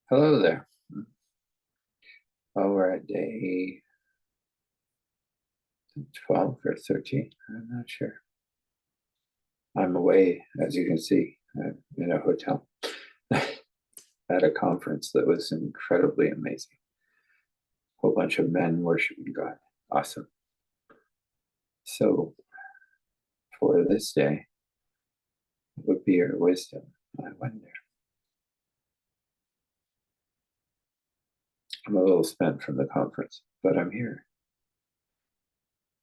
Hello there. Well, we're at day 12 or 13. I'm not sure. I'm away, as you can see, in a hotel at a conference that was incredibly amazing. A whole bunch of men worshiping God. Awesome. So, for this day, what would be your wisdom? I wonder. I'm a little spent from the conference, but I'm here.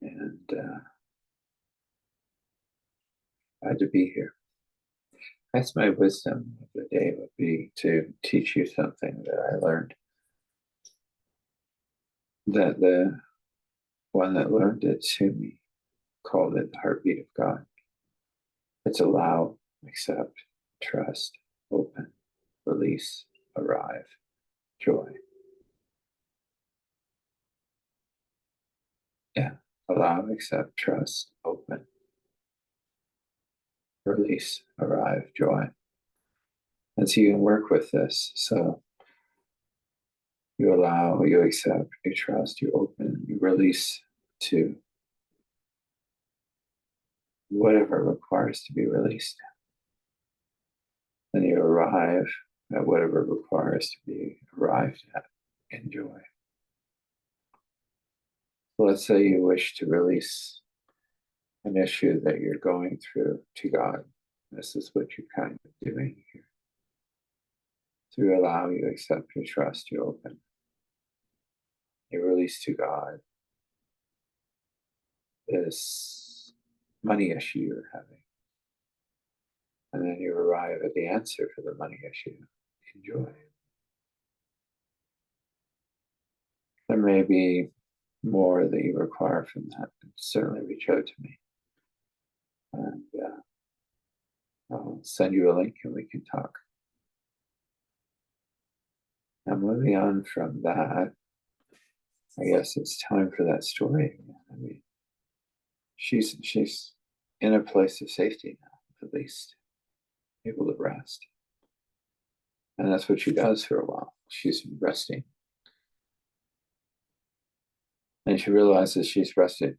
And glad to be here. That's my wisdom of the day would be to teach you something that I learned. That the one that learned it to me called it the heartbeat of God. It's allow, accept, trust, open, release, arrive, joy. Yeah, allow, accept, trust, open, release, arrive, joy. And so you can work with this. So you allow, you accept, you trust, you open, you release to whatever requires to be released. And you arrive at whatever requires to be arrived at in joy. So let's say you wish to release an issue that you're going through to God. This is what you're kind of doing here. So you allow, you accept, you trust, you open. You release to God this money issue you're having. And then you arrive at the answer for the money issue. Enjoy. There may be more that you require from that. Certainly reach out to me. And I'll send you a link and we can talk. Now, moving on from that, I guess it's time for that story. I mean, she's in a place of safety now, at least, able to rest. And that's what she does for a while. She's resting. And she realizes she's rested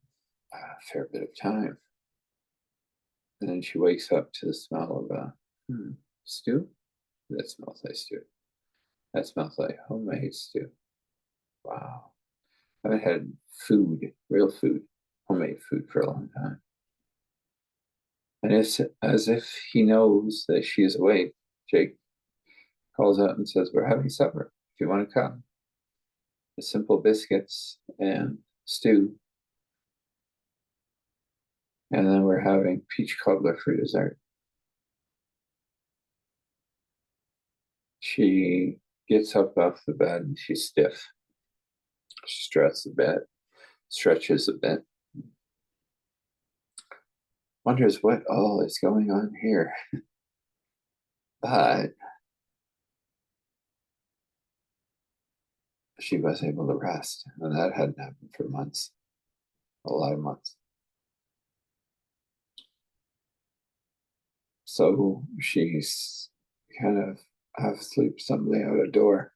a fair bit of time. And then she wakes up to the smell of stew. That smells like stew. That smells like homemade stew. Wow. I haven't had food, real food, homemade food for a long time. And it's as if he knows that she is awake. Jake calls out and says, "We're having supper if you want to come." The simple biscuits and stew. And then we're having peach cobbler for dessert. She gets up off the bed and she's stiff. She stretches a bit. Wonders what all is going on here. But she was able to rest, and that hadn't happened for months, a lot of months. So she's kind of half asleep, somebody out a door,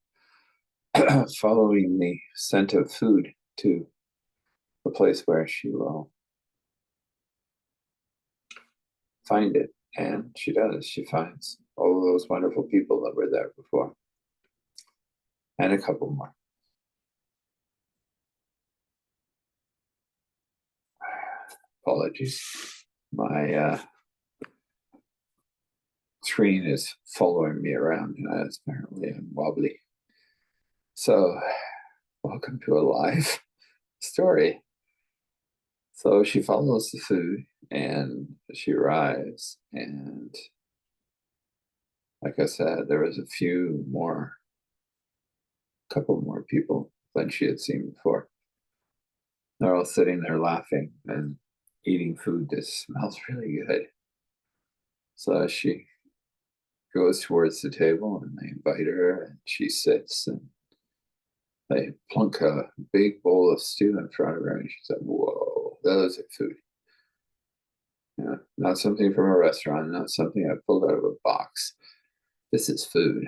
following the scent of food to the place where she will find it. And she does. She finds all of those wonderful people that were there before, and a couple more. Apologies. My screen is following me around, and apparently I'm wobbly. So, welcome to a live story. So she follows the food and she arrives, and like I said, there was a couple more people than she had seen before. They're all sitting there laughing and eating food that smells really good. So she goes towards the table and they invite her, and she sits and they plunk a big bowl of stew in front of her, and she said, "Whoa, that is food. Yeah, not something from a restaurant, not something I pulled out of a box. This is food.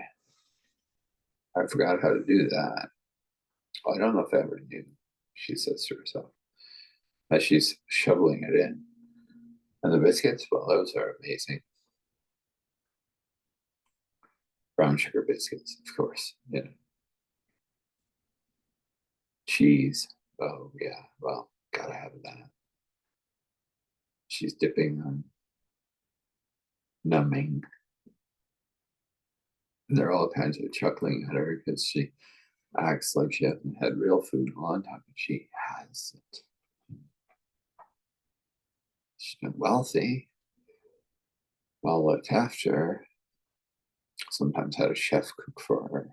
I forgot how to do that. Oh, I don't know if I ever knew, she says to herself as she's shoveling it in. And the biscuits, well, those are amazing. Brown sugar biscuits, of course. You know, cheese. Oh yeah, well, gotta have that. She's dipping them, numbing. And they're all kinds of chuckling at her because she acts like she hasn't had real food in a long time. She hasn't. She's been wealthy, well looked after, sometimes had a chef cook for her.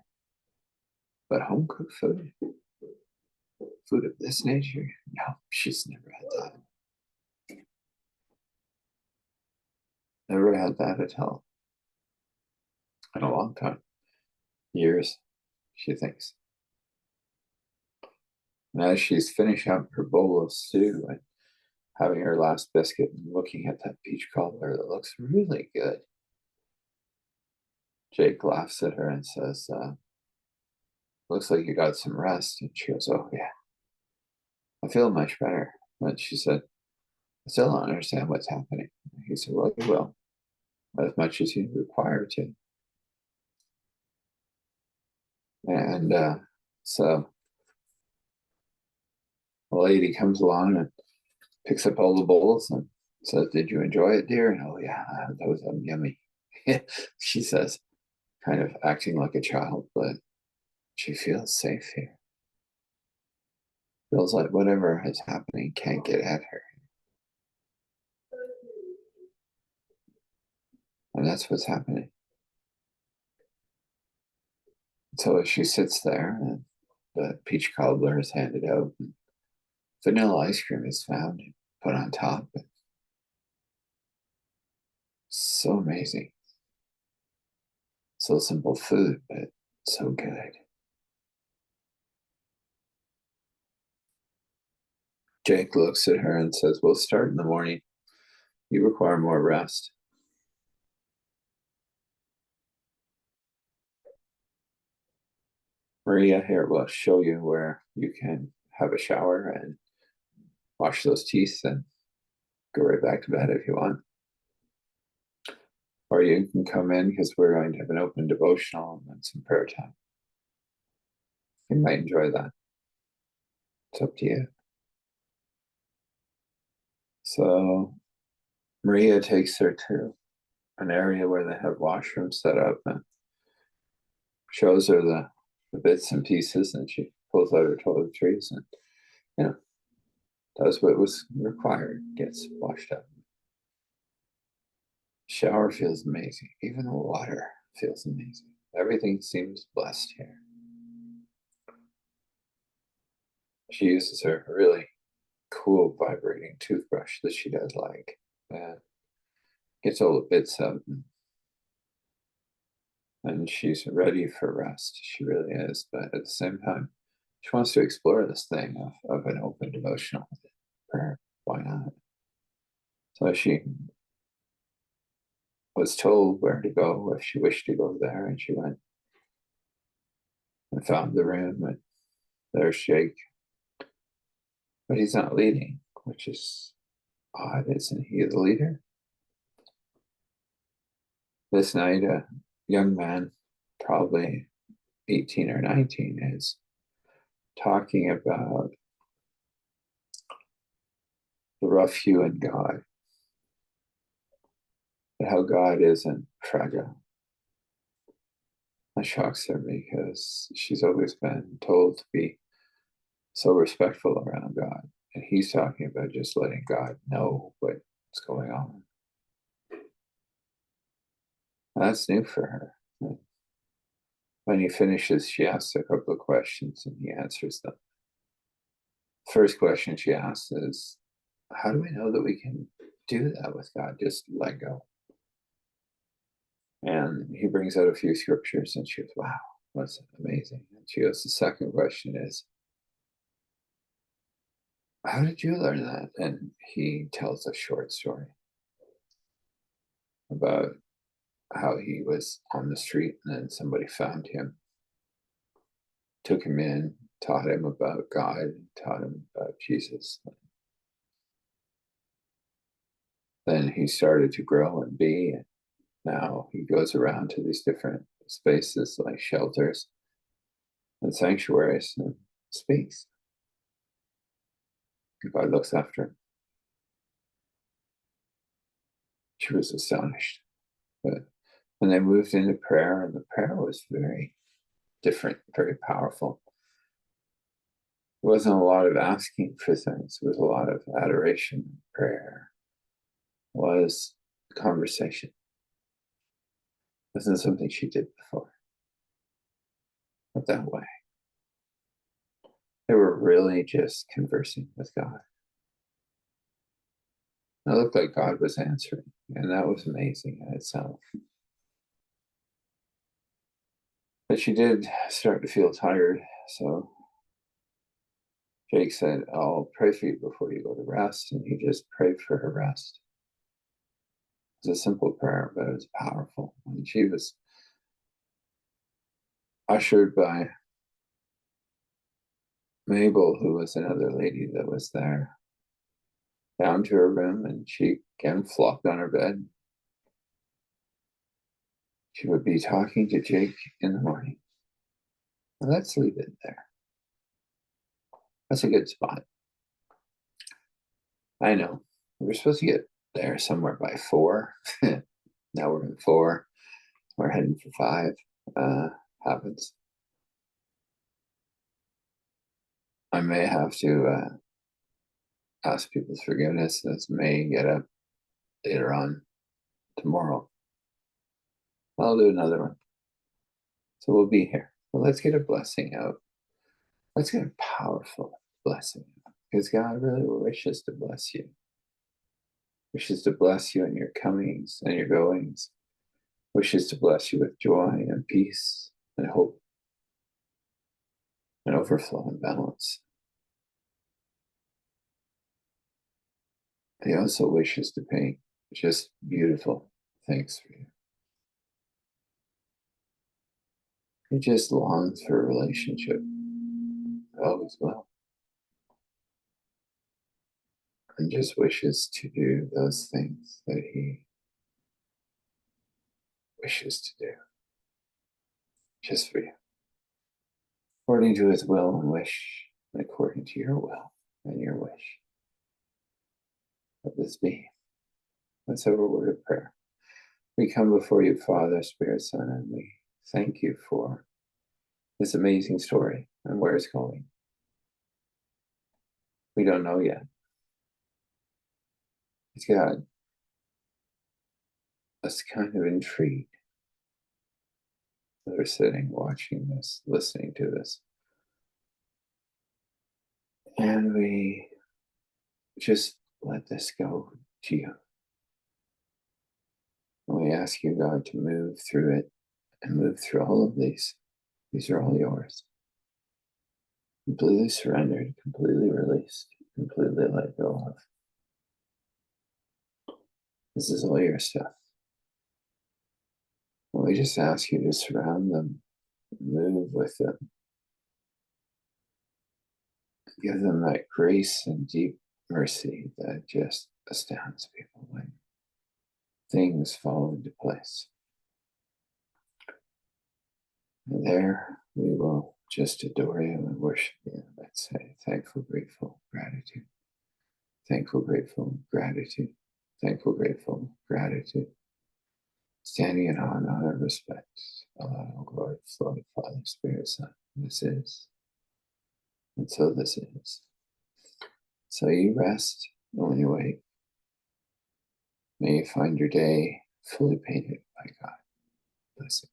But home cooked food, food of this nature, no, she's never had that. Never had that at all in a long time. Years, she thinks. And as she's finishing up her bowl of stew and having her last biscuit and looking at that peach cobbler that looks really good, Jake laughs at her and says, looks like you got some rest. And she goes, oh, yeah, I feel much better. And she said, I still don't understand what's happening. He said, well, you will, as much as you require to. And so a lady comes along and picks up all the bowls and says, did you enjoy it, dear? And oh, yeah, that was yummy. She says, kind of acting like a child, but she feels safe here. Feels like whatever is happening can't get at her. And that's what's happening. So as she sits there and the peach cobbler is handed out and vanilla ice cream is found and put on top. So amazing. So simple food, but so good. Jake looks at her and says, we'll start in the morning. You require more rest. Maria here will show you where you can have a shower and wash those teeth and go right back to bed if you want. Or you can come in because we're going to have an open devotional and some prayer time. You might enjoy that. It's up to you. So Maria takes her to an area where they have washrooms set up and shows her the bits and pieces, and she pulls out her toiletries and, you know, does what was required, gets washed up. Shower feels amazing. Even the water feels amazing. Everything seems blessed here. She uses her really cool vibrating toothbrush that she does like. And gets all the bits out and she's ready for rest. She really is. But at the same time, she wants to explore this thing of an open devotional prayer. Why not? So she was told where to go if she wished to go there, and she went and found the room, and there's Jake. But he's not leading, which is odd. Isn't he the leader? This night, a young man, probably 18 or 19, is talking about the rough hew in God, and how God isn't fragile. That shocks her because she's always been told to be so respectful around God. And he's talking about just letting God know what's going on. And that's new for her. When he finishes, she asks a couple of questions and he answers them. First question she asks is, how do we know that we can do that with God? Just let go. And he brings out a few scriptures and she goes, wow, that's amazing. And she goes, the second question is, how did you learn that? And he tells a short story about how he was on the street and then somebody found him, took him in, taught him about God, taught him about Jesus. Then he started to grow and be, and now he goes around to these different spaces like shelters and sanctuaries and speaks. God looks after him. She was astonished. But when they moved into prayer, and the prayer was very different, very powerful. It wasn't a lot of asking for things. It was a lot of adoration. Prayer was conversation. It wasn't something she did before. Not that way. They were really just conversing with God. It looked like God was answering, and that was amazing in itself. But she did start to feel tired, so Jake said, I'll pray for you before you go to rest, and he just prayed for her rest. It was a simple prayer, but it was powerful. And she was ushered by Mabel, who was another lady that was there, down to her room, and she again flopped on her bed. She would be talking to Jake in the morning. Well, let's leave it there. That's a good spot. I know. We were supposed to get there somewhere by 4. Now we're in 4. We're heading for 5. Happens. I may have to ask people's forgiveness. This may get up later on tomorrow. I'll do another one. So we'll be here. Well, let's get a blessing out. Let's get a powerful blessing out. Because God really wishes to bless you. Wishes to bless you in your comings and your goings. Wishes to bless you with joy and peace and hope and overflow and balance. He also wishes to paint just beautiful things for you. He just longs for a relationship. Always will. And just wishes to do those things that he wishes to do. Just for you. According to his will and wish, and according to your will and your wish. Let this be. Let's have a word of prayer. We come before you, Father, Spirit, Son, and we thank you for this amazing story and where it's going. We don't know yet. It's got us kind of intrigued that are sitting, watching this, listening to this. And we just let this go to you. And we ask you, God, to move through it and move through all of these. These are all yours. Completely surrendered, completely released, completely let go of. This is all your stuff. And we just ask you to surround them, move with them, give them that grace and deep mercy that just astounds people when things fall into place. And there we will just adore you and worship you. Let's say thankful, grateful, gratitude. Thankful, grateful, gratitude. Thankful, grateful, gratitude. Standing in awe and honor and respect. Allow all glory to flow to Father, Spirit, Son. This is. And so this is. So you rest, and when you wake, may you find your day fully painted by God. Blessings.